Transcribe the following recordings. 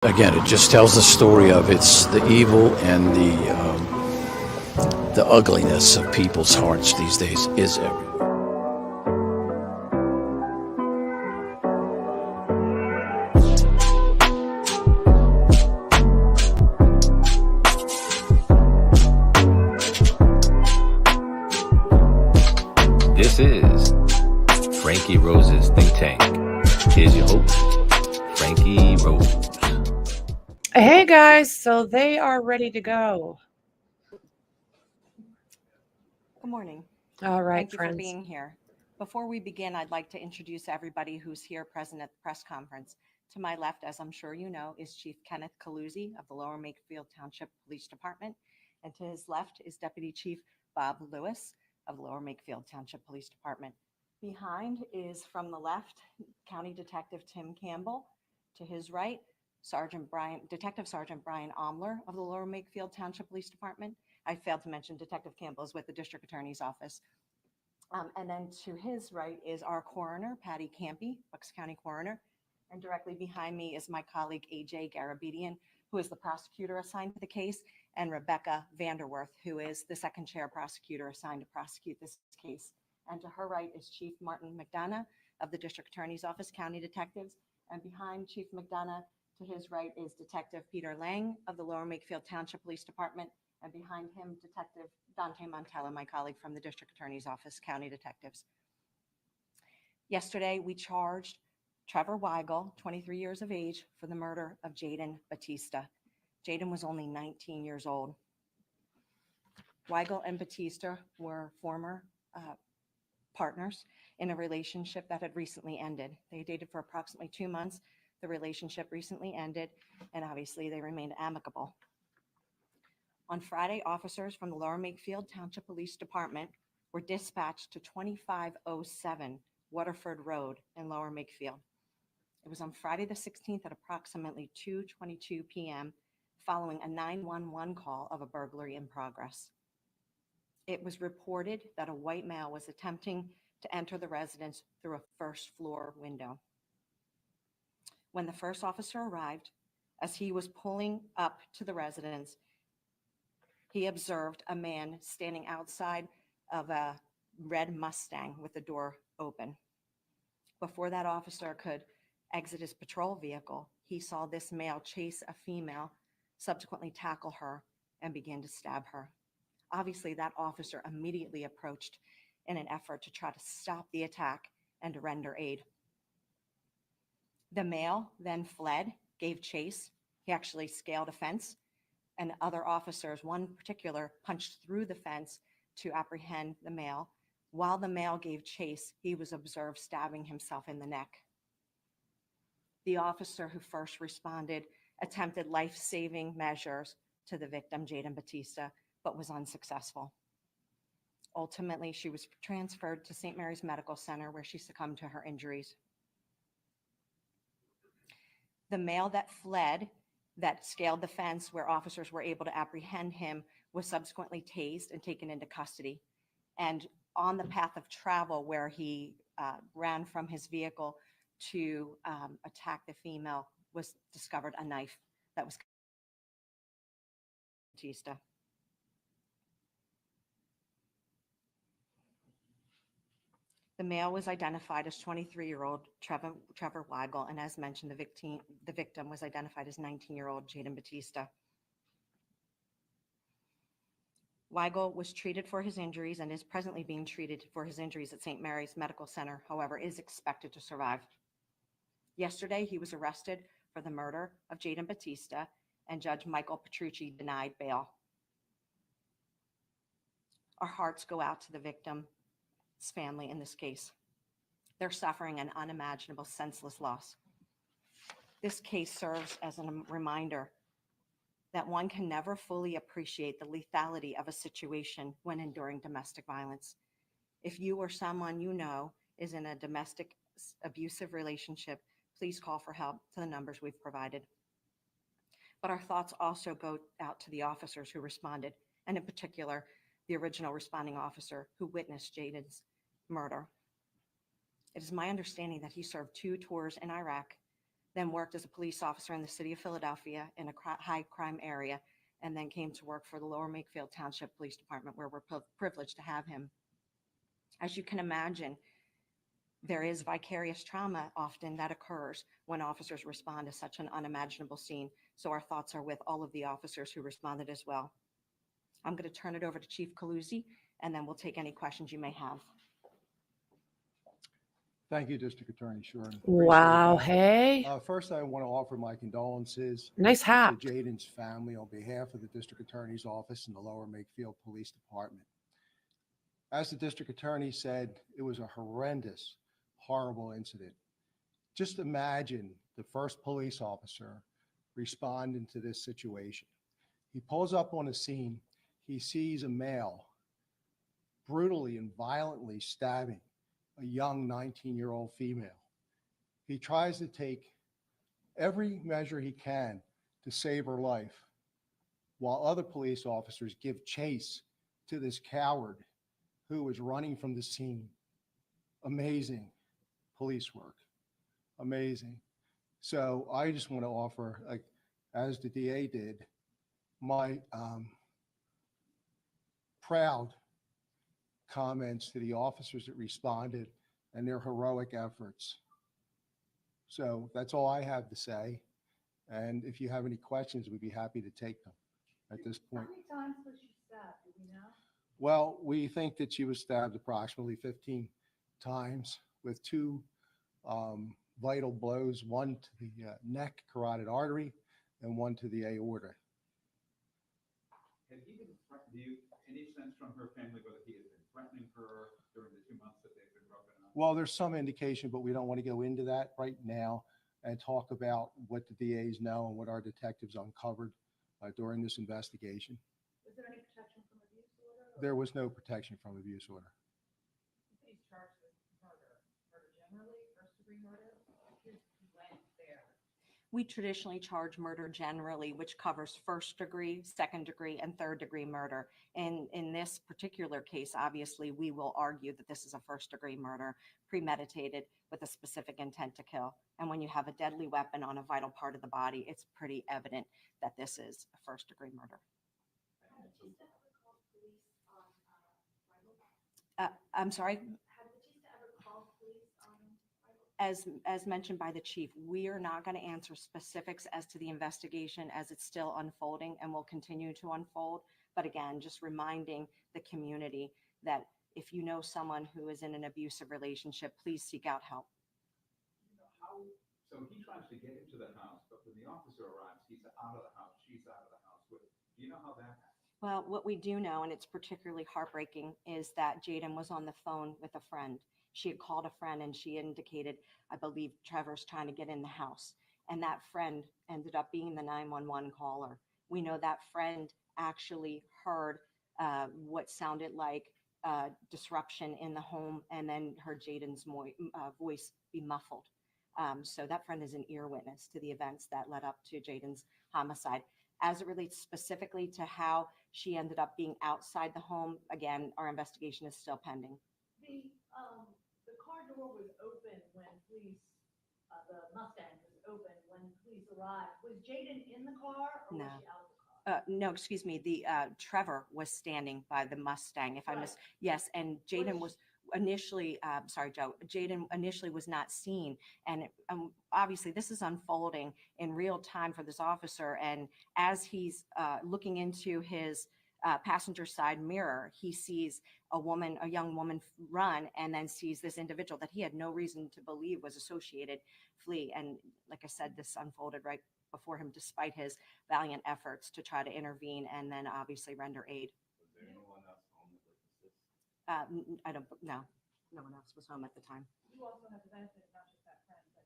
Again, it just tells the story of it's the evil and the ugliness of people's hearts these days is everywhere. This is Frankie Rose's Think Tank. Here's your host, Frankie Rose. Hey guys, so they are ready to go. Good morning. All right, Thank you friends. for being here. Before we begin, I'd like to introduce everybody who's here present at the press conference. To my left, as I'm sure you know, is Chief Kenneth Caluzzi of the Lower Makefield Township Police Department. And to his left is Deputy Chief Bob Lewis of the Lower Makefield Township Police Department. Behind is, from the left, County Detective Tim Campbell. To his right, Detective Sergeant Brian Omler of the Lower Makefield Township Police Department. I failed to mention Detective Campbell is with the District Attorney's Office. And then to his right is our coroner, Patty Campy, Bucks County Coroner. And directly behind me is my colleague, AJ Garabedian, who is the prosecutor assigned to the case, and Rebecca Vanderwerth, who is the second chair prosecutor assigned to prosecute this case. And to her right is Chief Martin McDonough of the District Attorney's Office, County Detectives. And behind Chief McDonough, to his right is Detective Peter Lang of the Lower Makefield Township Police Department. And behind him, Detective Dante Montella, my colleague from the District Attorney's Office, County Detectives. Yesterday, we charged Trevor Weigel, 23 years of age, for the murder of Jaden Batista. Jaden was only 19 years old. Weigel and Batista were former partners in a relationship that had recently ended. They dated for approximately 2 months. The relationship recently ended, and obviously they remained amicable. On Friday, officers from the Lower Makefield Township Police Department were dispatched to 2507 Waterford Road in Lower Makefield. It was on Friday the 16th at approximately 2:22 p.m. following a 911 call of a burglary in progress. It was reported that a white male was attempting to enter the residence through a first floor window. When the first officer arrived, as he was pulling up to the residence, he observed a man standing outside of a red Mustang with the door open. Before that officer could exit his patrol vehicle, he saw this male chase a female, subsequently tackle her, and begin to stab her. Obviously, that officer immediately approached in an effort to try to stop the attack and to render aid. The male then fled, gave chase. He actually scaled a fence, and other officers, one particular, punched through the fence to apprehend the male. While the male gave chase, he was observed stabbing himself in the neck. The officer who first responded attempted life-saving measures to the victim, Jaden Batista, but was unsuccessful. Ultimately, she was transferred to St. Mary's Medical Center, where she succumbed to her injuries. The male that fled, that scaled the fence where officers were able to apprehend him, was subsequently tased and taken into custody. And on the path of travel where he ran from his vehicle to attack the female, was discovered a knife that was Batista. The male was identified as 23-year-old Trevor Weigel, and as mentioned, the victim was identified as 19-year-old Jaden Batista. Weigel was treated for his injuries and is presently being treated for his injuries at St. Mary's Medical Center, however, is expected to survive. Yesterday, he was arrested for the murder of Jaden Batista, and Judge Michael Petrucci denied bail. Our hearts go out to the victim's family in this case. They're suffering an unimaginable, senseless loss. This case serves as a reminder that one can never fully appreciate the lethality of a situation when enduring domestic violence. If you or someone you know is in a domestic abusive relationship, please call for help to the numbers we've provided. But our thoughts also go out to the officers who responded, and in particular, the original responding officer who witnessed Jaden's murder. It is my understanding that he served 2 tours in Iraq, then worked as a police officer in the city of Philadelphia in a high crime area, and then came to work for the Lower Makefield Township Police Department, where we're privileged to have him. As you can imagine, there is vicarious trauma often that occurs when officers respond to such an unimaginable scene. So our thoughts are with all of the officers who responded as well. I'm going to turn it over to Chief Coluzzi, and then we'll take any questions you may have. Thank you, District Attorney Shore. Wow. Hey, First, I want to offer my condolences nice to hat. Jaden's family on behalf of the District Attorney's Office and the Lower Makefield Police Department. As the District Attorney said, it was a horrendous, horrible incident. Just imagine the first police officer responding to this situation. He pulls up on a scene. He sees a male brutally and violently stabbing a young 19-year-old female. He tries to take every measure he can to save her life, while other police officers give chase to this coward who was running from the scene. Amazing police work. Amazing. So I just want to offer, like, as the DA did, my proud comments to the officers that responded and their heroic efforts. So that's all I have to say. And if you have any questions, we'd be happy to take them at this point. How many times was she stabbed? Do we know? Well, we think that she was stabbed approximately 15 times with two vital blows, one to the neck carotid artery and one to the aorta. Had he been threatening, do you, any sense from her family whether he had been threatening her during the 2 months that they've been broken up? Well, there's some indication, but we don't want to go into that right now and talk about what the DAs know and what our detectives uncovered during this investigation. Was there any protection from abuse order? There was no protection from abuse order. He's charged with murder. Murder generally, first degree murder? He went there. We traditionally charge murder generally, which covers first degree, second degree, and third degree murder. And in this particular case, obviously, we will argue that this is a first degree murder, premeditated with a specific intent to kill. And when you have a deadly weapon on a vital part of the body, it's pretty evident that this is a first degree murder. I'm sorry? As mentioned by the chief, we are not going to answer specifics as to the investigation as it's still unfolding and will continue to unfold. But again, just reminding the community that if you know someone who is in an abusive relationship, please seek out help. So he tries to get into the house, but when the officer arrives, he's out of the house, she's out of the house. Do you know how that happened? Well, what we do know, and it's particularly heartbreaking, is that Jaden was on the phone with a friend. She had called a friend and she indicated, I believe Trevor's trying to get in the house. And that friend ended up being the 911 caller. We know that friend actually heard what sounded like disruption in the home and then heard Jaden's voice be muffled. So that friend is an ear witness to the events that led up to Jaden's homicide. As it relates specifically to how she ended up being outside the home, again, our investigation is still pending. The car door was open when police, the Mustang was open when police arrived. Was Jaden in the car or No. was she out of the car? No, excuse me. The Trevor was standing by the Mustang. If I miss, Right. yes, and Jaden was initially. Sorry, Joe. Jaden initially was not seen, and obviously this is unfolding in real time for this officer. And as he's looking into his passenger side mirror, he sees a young woman run, and then sees this individual that he had no reason to believe was associated flee. And like I said, this unfolded right before him, despite his valiant efforts to try to intervene and then obviously render aid. Was there anyone else home that witnessed this? I don't know. No one else was home at the time. You also have the benefit of not just that friend, but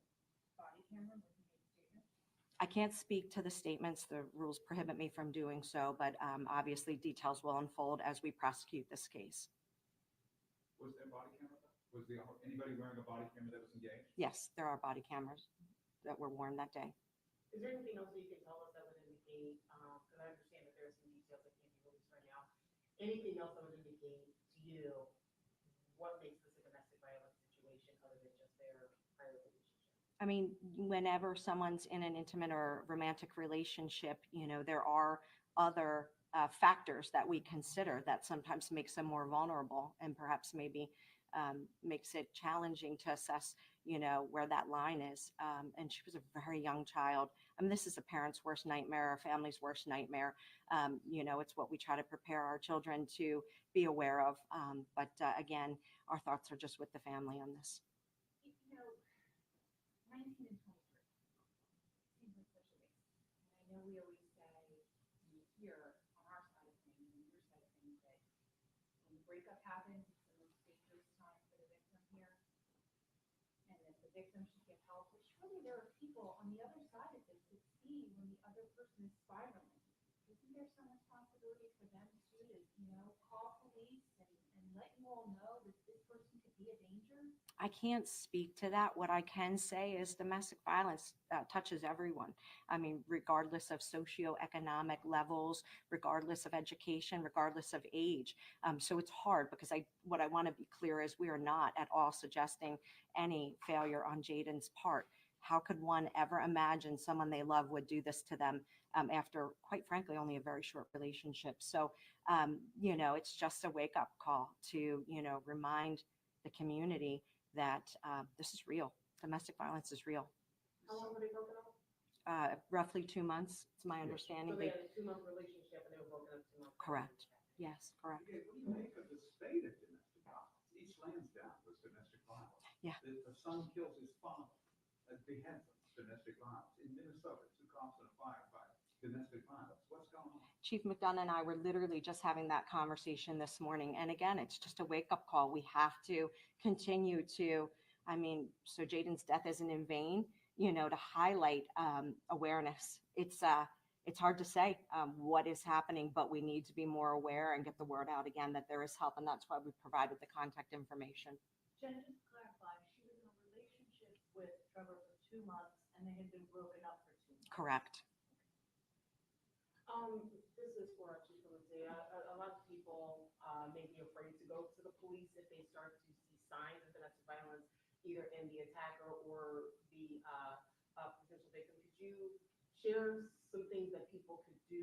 body camera when he made a statement. I can't speak to the statements. The rules prohibit me from doing so, but obviously details will unfold as we prosecute this case. Was there body camera? Was anybody wearing a body camera that was engaged? Yes, there are body cameras that were worn that day. Is there anything else that you can tell us that would indicate, because I understand that there are some details that can't be released right now, anything else that would indicate to you what makes this a domestic violence situation other than just their prior relationship? I mean, whenever someone's in an intimate or romantic relationship, there are other factors that we consider that sometimes makes them more vulnerable and perhaps maybe makes it challenging to assess, where that line is. And she was a very young child. I mean, this is a parent's worst nightmare, a family's worst nightmare. It's what we try to prepare our children to be aware of. But again, our thoughts are just with the family on this. 19 and 23. Seems like such a waste. And I know we always say, here on our side of things and your side of things, that when the breakup happens, it's the most dangerous time for the victim here. And that the victim should get help. But surely there are people on the other side of this that see when the other person is spiraling. Isn't there some responsibility for them too to, call police and let you all know that this person could be a danger? I can't speak to that. What I can say is domestic violence touches everyone. I mean, regardless of socioeconomic levels, regardless of education, regardless of age. So it's hard because what I want to be clear is we are not at all suggesting any failure on Jaden's part. How could one ever imagine someone they love would do this to them after, quite frankly, only a very short relationship? So, it's just a wake-up call to, remind the community that this is real. Domestic violence is real. How long were they broken up? Roughly 2 months, it's my understanding. So they had a 2-month relationship and they were broken up 2 months. Correct. Yes, correct. Okay, what do you make of the spate of domestic violence? East Lansdowne was domestic violence. Yeah. The son kills his father, beheads him, domestic violence. In Minnesota, 2 cops and a firefighter, domestic violence. What's going on? Chief McDonough and I were literally just having that conversation this morning. And again, it's just a wake-up call. We have to continue to, so Jaden's death isn't in vain, to highlight awareness. It's hard to say what is happening, but we need to be more aware and get the word out again that there is help. And that's why we provided the contact information. Jen, just to clarify, she was in a relationship with Trevor for 2 months and they had been broken up for 2 months. Correct. This is for Chief Lindsay. A lot of people may be afraid to go to the police if they start to see signs of domestic violence, either in the attacker or the potential victim. Could you share some things that people could do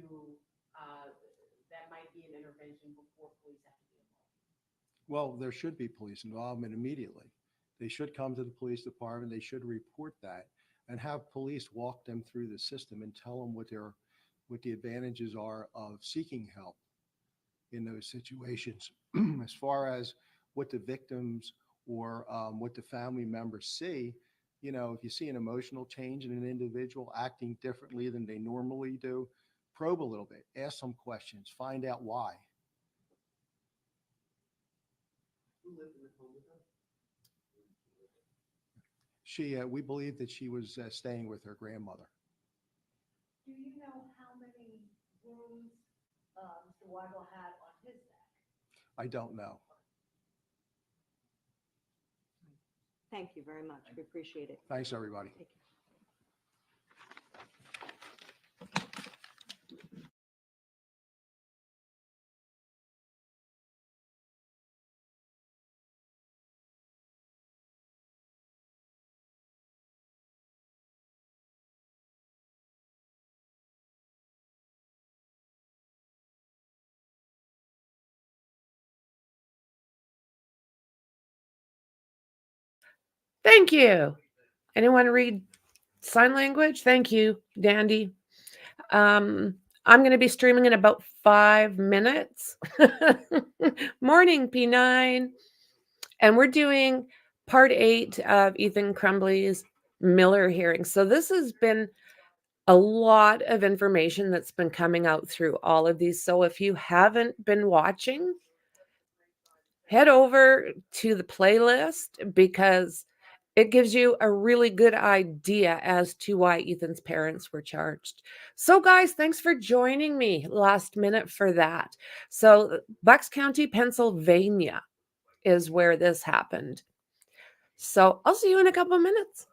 that might be an intervention before police have to be involved? Well, there should be police involvement immediately. They should come to the police department. They should report that and have police walk them through the system and tell them what the advantages are of seeking help in those situations. As far as what the victims or what the family members see, if you see an emotional change in an individual acting differently than they normally do, probe a little bit, ask some questions, find out why. Who lived in the home with her? We believe that she was staying with her grandmother. Do you know how many wounds Mr. Weigel had on his neck? I don't know. Thank you very much. We appreciate it. Thanks, everybody. Take care. Thank you. Anyone read sign language? Thank you, Dandy. I'm going to be streaming in about 5 minutes. Morning, P9. And we're doing part 8 of Ethan Crumbley's Miller hearing. So this has been a lot of information that's been coming out through all of these. So if you haven't been watching, head over to the playlist because it gives you a really good idea as to why Ethan's parents were charged. So guys, thanks for joining me last minute for that. So Bucks County, Pennsylvania is where this happened. So I'll see you in a couple of minutes.